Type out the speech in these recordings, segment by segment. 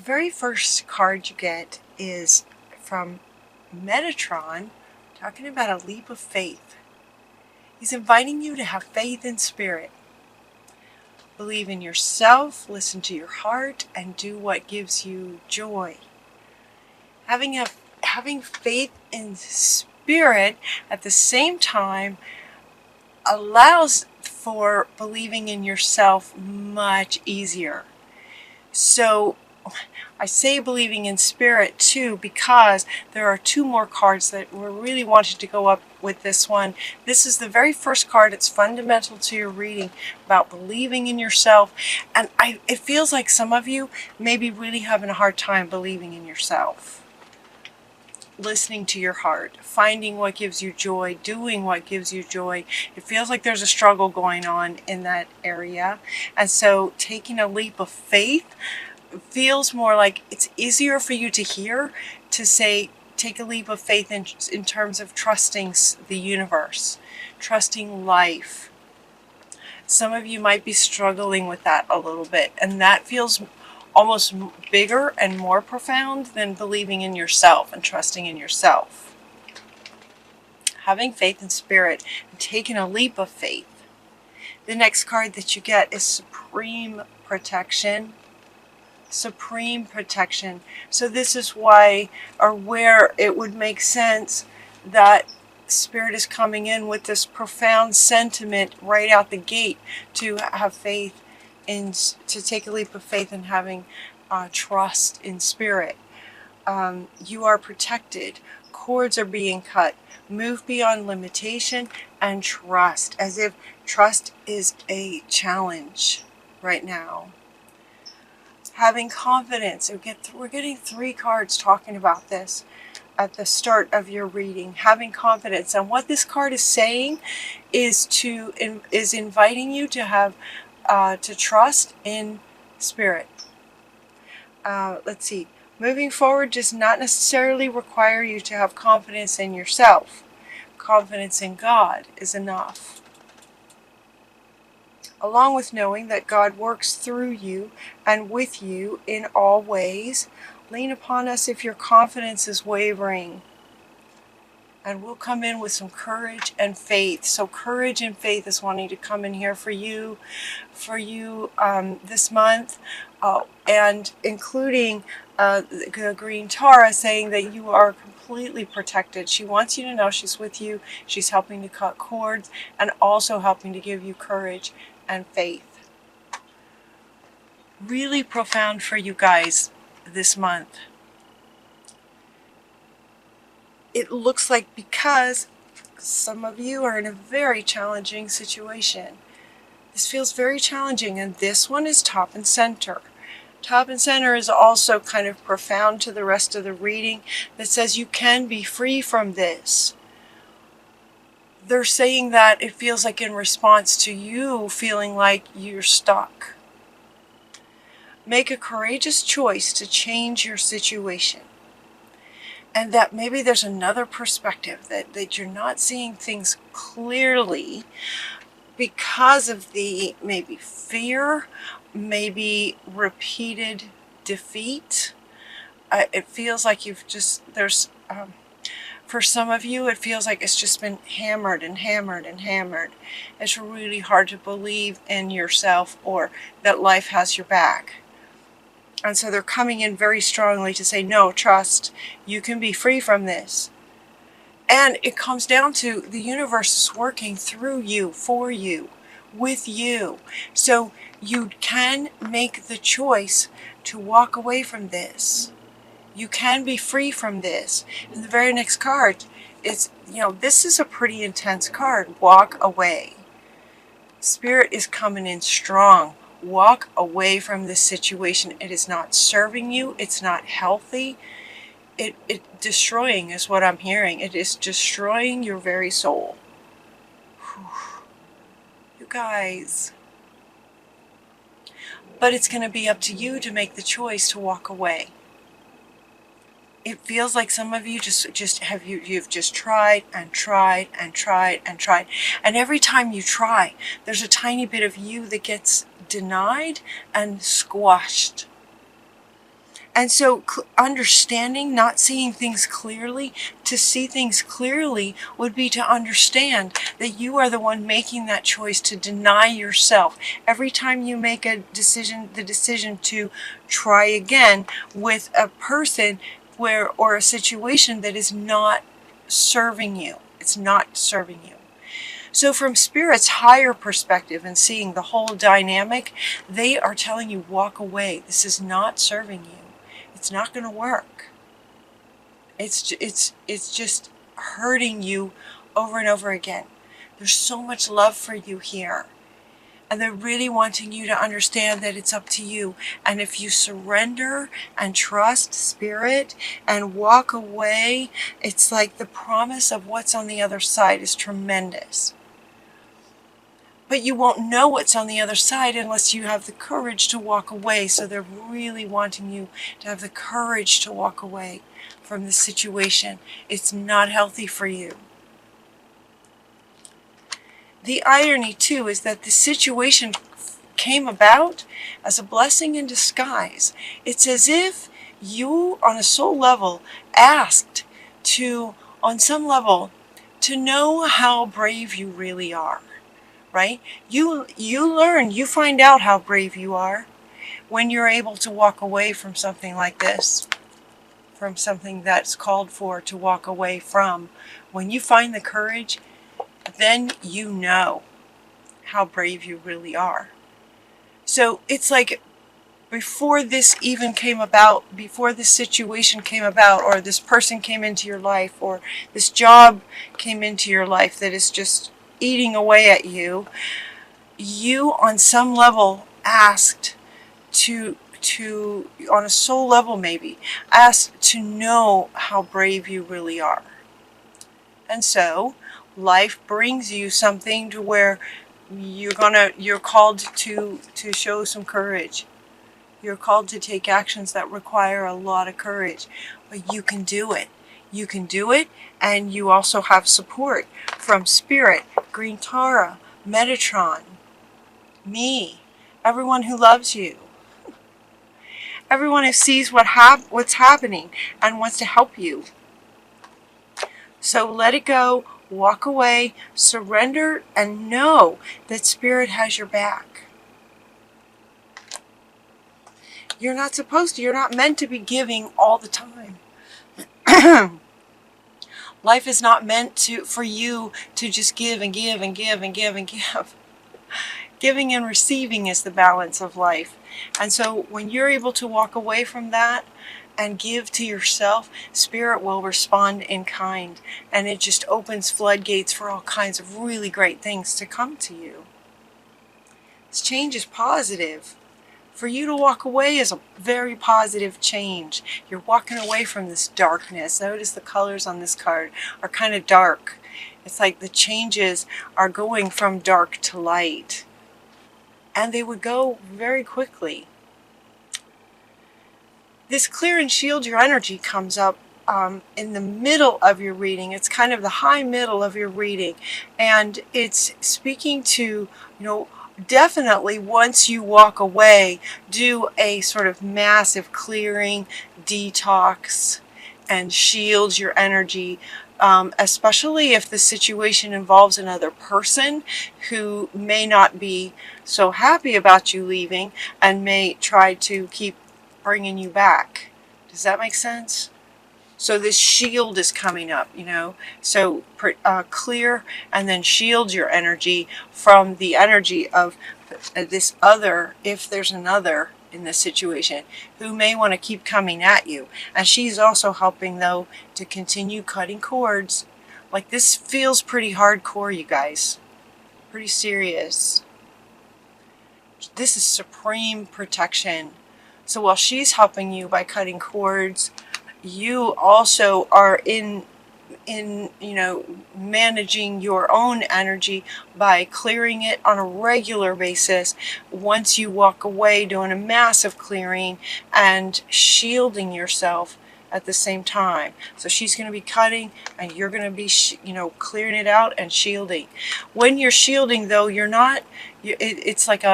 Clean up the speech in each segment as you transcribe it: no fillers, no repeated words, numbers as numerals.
The very first card you get is from Metatron, talking about a leap of faith. He's inviting you to have faith in spirit. Believe in yourself, listen to your heart, and do what gives you joy. Having faith in spirit at the same time allows for believing in yourself much easier. So I say believing in spirit too because there are two more cards that were really wanted to go up with this one. This is the very first card. It's fundamental to your reading about believing in yourself. And it feels like some of you may be really having a hard time believing in yourself. Listening to your heart, finding what gives you joy, doing what gives you joy. It feels like there's a struggle going on in that area. And so taking a leap of faith feels more like it's easier for you to hear, to say, take a leap of faith in terms of trusting the universe, trusting life. Some of you might be struggling with that a little bit, and that feels almost bigger and more profound than believing in yourself and trusting in yourself. Having faith in spirit and taking a leap of faith. The next card that you get is Supreme Protection. Supreme protection. So this is why, or where it would make sense that Spirit is coming in with this profound sentiment right out the gate to have faith in, to take a leap of faith in having trust in Spirit. You are protected. Cords are being cut. Move beyond limitation and trust, as if trust is a challenge right now. Having confidence. We're getting three cards talking about this at the start of your reading. Having confidence. And what this card is saying is inviting you to have to trust in spirit. Let's see. Moving forward does not necessarily require you to have confidence in yourself. Confidence in God is enough. Along with knowing that God works through you and with you in all ways. Lean upon us if your confidence is wavering. And we'll come in with some courage and faith. So courage and faith is wanting to come in here for you this month. And including the Green Tara saying that you are completely protected. She wants you to know she's with you. She's helping to cut cords and also helping to give you courage and faith. Really profound for you guys this month. It looks like because some of you are in a very challenging situation. This feels very challenging, and this one is top and center. Top and center is also kind of profound to the rest of the reading that says you can be free from this. They're saying that it feels like in response to you feeling like you're stuck. Make a courageous choice to change your situation. And that maybe there's another perspective, that you're not seeing things clearly because of the maybe fear, maybe repeated defeat. It feels like for some of you, it feels like it's just been hammered and hammered and hammered. It's really hard to believe in yourself or that life has your back. And so they're coming in very strongly to say, no, trust, you can be free from this. And it comes down to the universe is working through you, for you, with you. So you can make the choice to walk away from this. You can be free from this. And the very next card is, this is a pretty intense card. Walk away. Spirit is coming in strong. Walk away from this situation. It is not serving you. It's not healthy. It destroying is what I'm hearing. It is destroying your very soul. Whew. You guys. But it's going to be up to you to make the choice to walk away. It feels like some of you you've just tried and tried and tried and tried. And every time you try, there's a tiny bit of you that gets denied and squashed. And so understanding, not seeing things clearly, to see things clearly would be to understand that you are the one making that choice to deny yourself. Every time you make a decision, the decision to try again with a person or a situation that is not serving you. It's not serving you. So from Spirit's higher perspective and seeing the whole dynamic, they are telling you, walk away. This is not serving you. It's not going to work. It's just hurting you over and over again. There's so much love for you here. And they're really wanting you to understand that it's up to you. And if you surrender and trust Spirit and walk away, it's like the promise of what's on the other side is tremendous. But you won't know what's on the other side unless you have the courage to walk away. So they're really wanting you to have the courage to walk away from the situation. It's not healthy for you. The irony, too, is that the situation came about as a blessing in disguise. It's as if you, on a soul level, asked to, on some level, to know how brave you really are. Right? You learn, you find out how brave you are when you're able to walk away from something like this, from something that's called for to walk away from. When you find the courage, then you know how brave you really are. So it's like before this even came about, before this situation came about, or this person came into your life, or this job came into your life that is just eating away at you, you on some level asked to on a soul level maybe, asked to know how brave you really are. And so life brings you something to where you're called to show some courage. You're called to take actions that require a lot of courage, but you can do it. You can do it, and you also have support from Spirit, Green Tara, Metatron, me, everyone who loves you, everyone who sees what's happening and wants to help you. So let it go, walk away, surrender, and know that Spirit has your back. You're not supposed to, you're not meant to be giving all the time. Life is not meant for you to just give and give and give and give and give. Giving and receiving is the balance of life. And so when you're able to walk away from that and give to yourself, Spirit will respond in kind. And it just opens floodgates for all kinds of really great things to come to you. This change is positive. For you to walk away is a very positive change. You're walking away from this darkness. Notice the colors on this card are kind of dark. It's like the changes are going from dark to light. And they would go very quickly. This clear and shield your energy comes up in the middle of your reading. It's kind of the high middle of your reading. And it's speaking to, definitely once you walk away, do a sort of massive clearing, detox, and shield your energy, especially if the situation involves another person who may not be so happy about you leaving and may try to keep bringing you back. Does that make sense? So this shield is coming up, so clear and then shield your energy from the energy of this other, if there's another in this situation, who may want to keep coming at you. And she's also helping, though, to continue cutting cords. Like, this feels pretty hardcore, you guys. Pretty serious. This is supreme protection. So while she's helping you by cutting cords, you also are in managing your own energy by clearing it on a regular basis. Once you walk away, doing a massive clearing and shielding yourself at the same time. So she's going to be cutting and you're going to be clearing it out and shielding. When you're shielding, though, you're not, it's like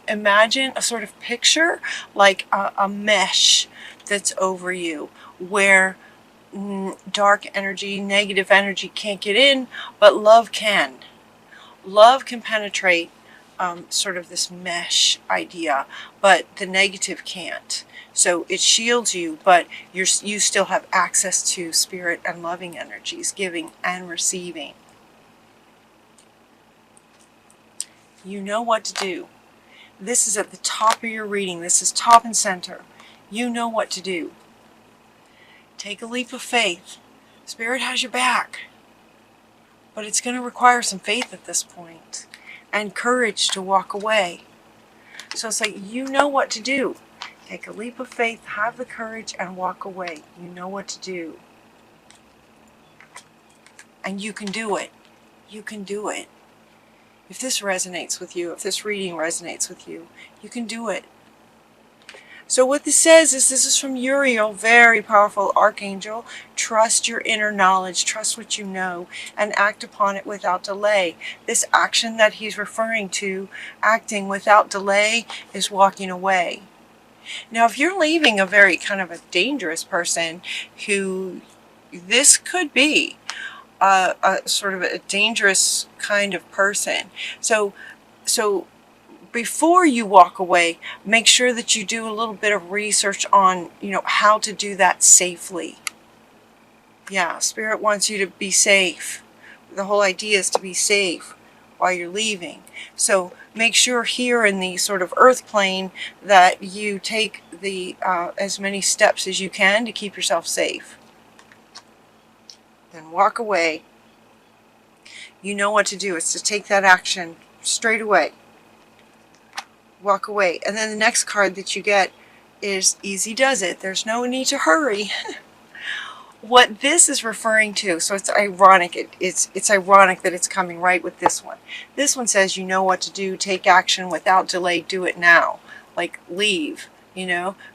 imagine a sort of picture like a mesh that's over you, where dark energy, negative energy can't get in, but love can. Love can penetrate sort of this mesh idea, but the negative can't. So it shields you, but you still have access to spirit and loving energies, giving and receiving. You know what to do. This is at the top of your reading. This is top and center. You know what to do. Take a leap of faith. Spirit has your back. But it's going to require some faith at this point and courage to walk away. So it's like, you know what to do. Take a leap of faith, have the courage, and walk away. You know what to do. And you can do it. You can do it. If this resonates with you, if this reading resonates with you, you can do it. So what this says is, this is from Uriel, very powerful archangel. Trust your inner knowledge, trust what you know, and act upon it without delay. This action that he's referring to, acting without delay, is walking away. Now, if you're leaving a very kind of a dangerous person, who this could be a sort of a dangerous kind of person. So before you walk away, make sure that you do a little bit of research on, how to do that safely. Yeah, Spirit wants you to be safe. The whole idea is to be safe while you're leaving. So make sure here in the sort of earth plane that you take the as many steps as you can to keep yourself safe. Then walk away. You know what to do. It's to take that action straight away. Walk away. And then the next card that you get is easy does it. There's no need to hurry. What this is referring to, so it's ironic. It's ironic that it's coming right with this one. This one says, you know what to do. Take action without delay. Do it now. Like, leave.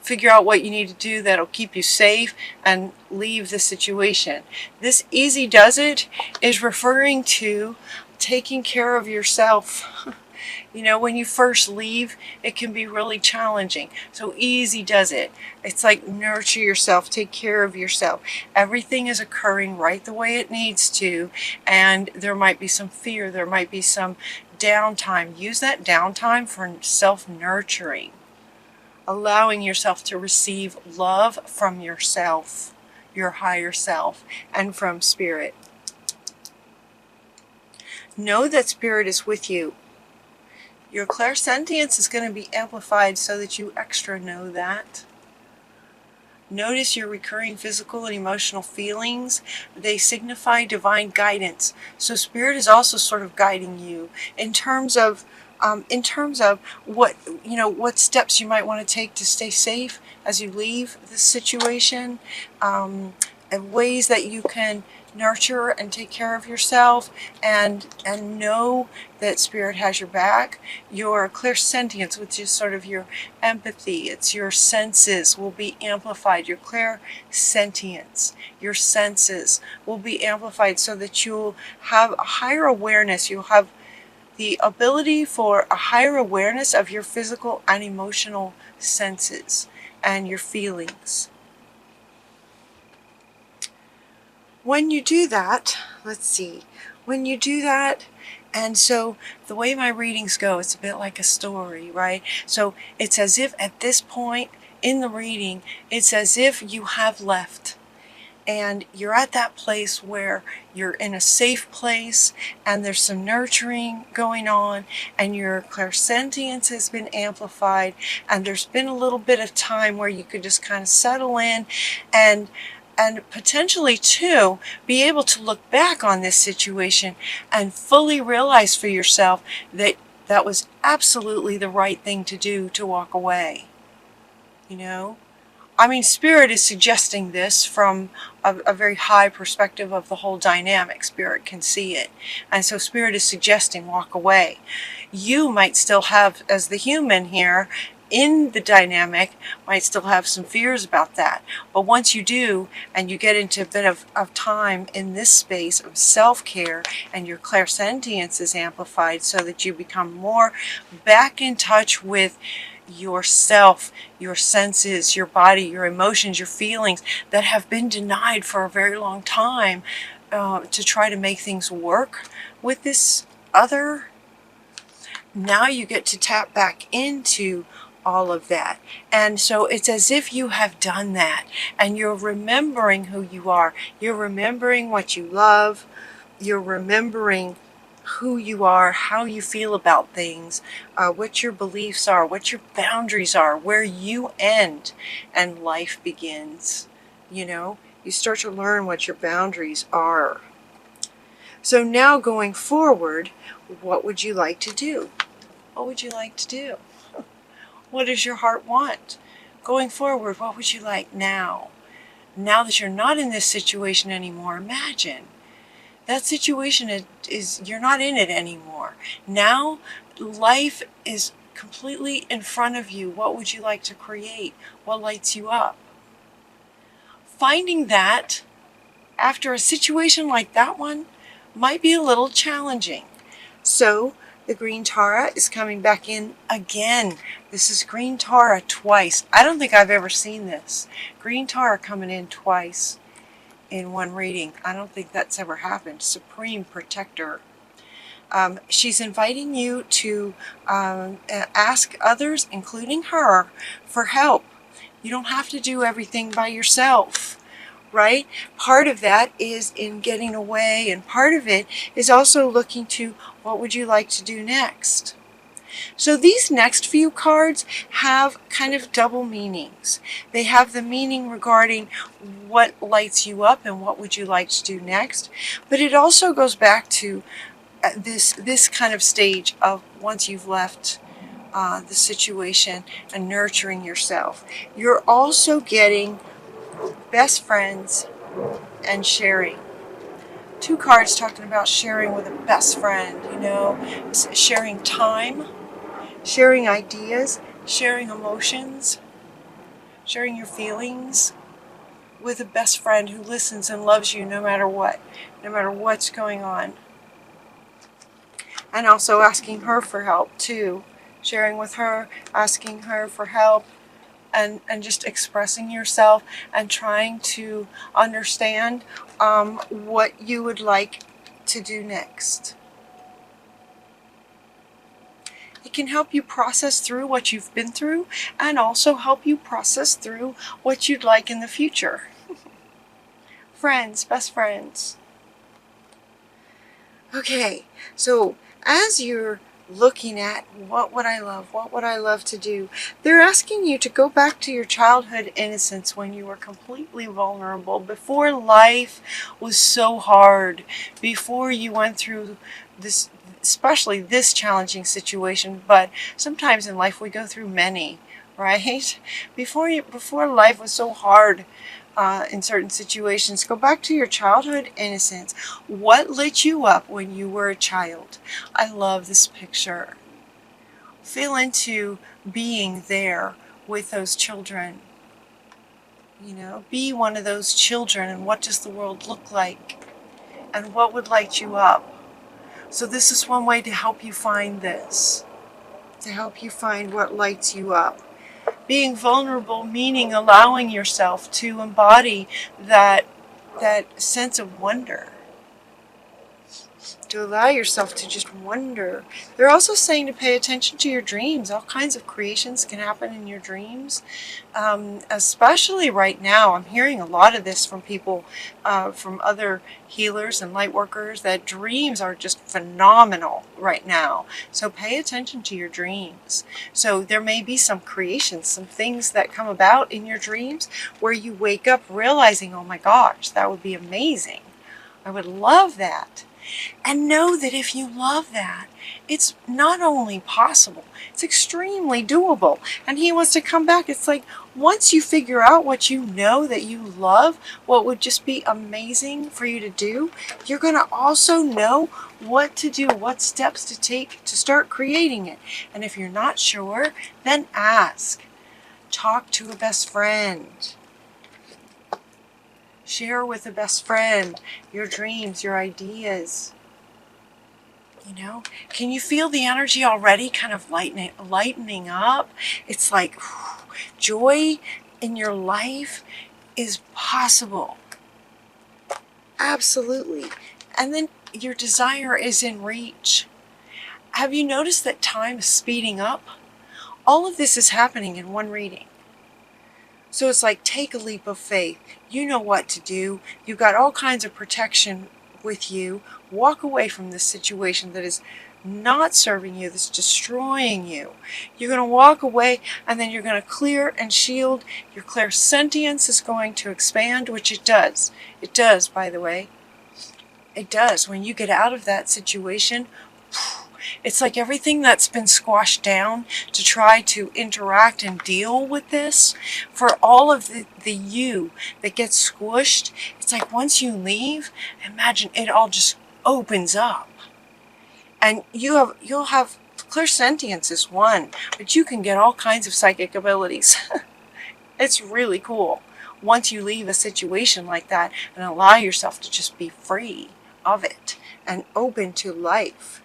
Figure out what you need to do that'll keep you safe and leave the situation. This easy does it is referring to taking care of yourself. When you first leave, it can be really challenging. So easy does it. It's like, nurture yourself, take care of yourself. Everything is occurring right the way it needs to, and there might be some fear, there might be some downtime. Use that downtime for self-nurturing. Allowing yourself to receive love from yourself, your higher self, and from Spirit. Know that Spirit is with you. Your clairsentience is going to be amplified so that you extra know that. Notice your recurring physical and emotional feelings. They signify divine guidance. So Spirit is also sort of guiding you in terms of what steps you might want to take to stay safe as you leave this situation, and ways that you can nurture and take care of yourself, and know that Spirit has your back. Your clairsentience, which is sort of your empathy, it's your senses, will be amplified. Your clairsentience, your senses will be amplified so that you'll have a higher awareness. You'll have the ability for a higher awareness of your physical and emotional senses and your feelings. When you do that, when you do that, and so the way my readings go, it's a bit like a story, right? So it's as if at this point in the reading, it's as if you have left. And you're at that place where you're in a safe place, and there's some nurturing going on, and your clairsentience has been amplified, and there's been a little bit of time where you could just kind of settle in and potentially too be able to look back on this situation and fully realize for yourself that that was absolutely the right thing to do, to walk away. Spirit is suggesting this from a very high perspective of the whole dynamic. Spirit can see it. And so Spirit is suggesting walk away. You might still have, as the human here, in the dynamic, might still have some fears about that. But once you do, and you get into a bit of time in this space of self-care, and your clairsentience is amplified so that you become more back in touch with yourself, your senses, your body, your emotions, your feelings that have been denied for a very long time, to try to make things work with this other. Now you get to tap back into all of that. And so it's as if you have done that, and you're remembering who you are. You're remembering what you love. You're remembering who you are, how you feel about things, what your beliefs are, what your boundaries are, where you end and life begins. You know, you start to learn what your boundaries are. So now going forward, what would you like to do? What would you like to do? What does your heart want? Going forward, what would you like now? Now that you're not in this situation anymore, imagine. That situation is you're not in it anymore. Now life is completely in front of you. What would you like to create? What lights you up? Finding that after a situation like that one might be a little challenging. So the green Tara is coming back in again. This is green Tara twice. I don't think I've ever seen this. Green Tara coming in twice in one reading. I don't think that's ever happened. Supreme Protector. She's inviting you to ask others, including her, for help. You don't have to do everything by yourself, right? Part of that is in getting away, and part of it is also looking to what would you like to do next. So these next few cards have kind of double meanings. They have the meaning regarding what lights you up and what would you like to do next, but it also goes back to this kind of stage of once you've left the situation and nurturing yourself. You're also getting best friends and sharing. Two cards talking about sharing with a best friend, you know, sharing time, sharing ideas, sharing emotions, sharing your feelings with a best friend who listens and loves you no matter what, no matter what's going on. And also asking her for help too. Sharing with her, asking her for help, and just expressing yourself and trying to understand what you would like to do next. It can help you process through what you've been through and also help you process through what you'd like in the future. Friends, best friends. Okay, so as you're looking at what would I love to do, they're asking you to go back to your childhood innocence when you were completely vulnerable, before life was so hard, before you went through this, especially this challenging situation, but sometimes in life we go through many, right? Before life was so hard, in certain situations, go back to your childhood innocence. What lit you up when you were a child? I love this picture. Feel into being there with those children. You know, be one of those children, and what does the world look like? And what would light you up? So this is one way to help you find this, to help you find what lights you up. Being vulnerable, meaning allowing yourself to embody that sense of wonder. To allow yourself to just wonder. They're also saying to pay attention to your dreams. All kinds of creations can happen in your dreams. Especially right now, I'm hearing a lot of this from people, from other healers and light workers, that dreams are just phenomenal right now. So pay attention to your dreams. So there may be some creations, some things that come about in your dreams where you wake up realizing, oh my gosh, that would be amazing. I would love that. And know that if you love that, it's not only possible, it's extremely doable. And he wants to come back. It's like once you figure out what you know that you love, what would just be amazing for you to do, you're going to also know what to do, what steps to take to start creating it. And if you're not sure, then ask. Talk to a best friend. Share with a best friend your dreams, your ideas. You know, can you feel the energy already kind of lightening up? It's like joy in your life is possible. Absolutely. And then your desire is in reach. Have you noticed that time is speeding up? All of this is happening in one reading. So it's like, take a leap of faith. You know what to do. You've got all kinds of protection with you. Walk away from this situation that is not serving you, that's destroying you. You're going to walk away, and then you're going to clear and shield. Your clairsentience is going to expand, which it does. It does, by the way. It does. When you get out of that situation, it's like everything that's been squashed down to try to interact and deal with this, for all of the you that gets squished, it's like once you leave, imagine it all just opens up. And you'll have clairsentience is one, but you can get all kinds of psychic abilities. It's really cool once you leave a situation like that and allow yourself to just be free of it and open to life.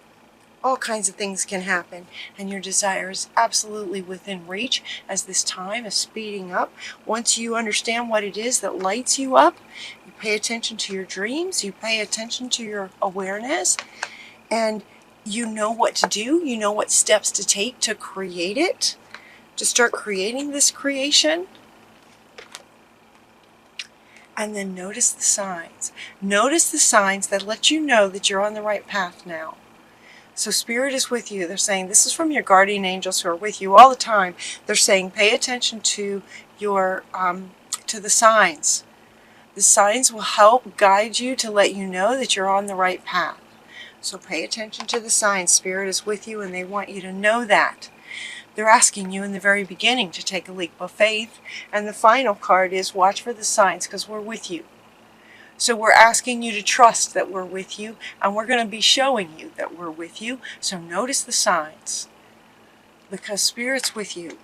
All kinds of things can happen, and your desire is absolutely within reach as this time is speeding up. Once you understand what it is that lights you up, you pay attention to your dreams, you pay attention to your awareness, and you know what to do, you know what steps to take to create it, to start creating this creation. And then notice the signs. Notice the signs that let you know that you're on the right path now. So Spirit is with you. They're saying, this is from your guardian angels who are with you all the time. They're saying, pay attention to your to the signs. The signs will help guide you to let you know that you're on the right path. So pay attention to the signs. Spirit is with you, and they want you to know that. They're asking you in the very beginning to take a leap of faith. And the final card is, watch for the signs, because we're with you. So we're asking you to trust that we're with you, and we're going to be showing you that we're with you. So notice the signs, because Spirit's with you.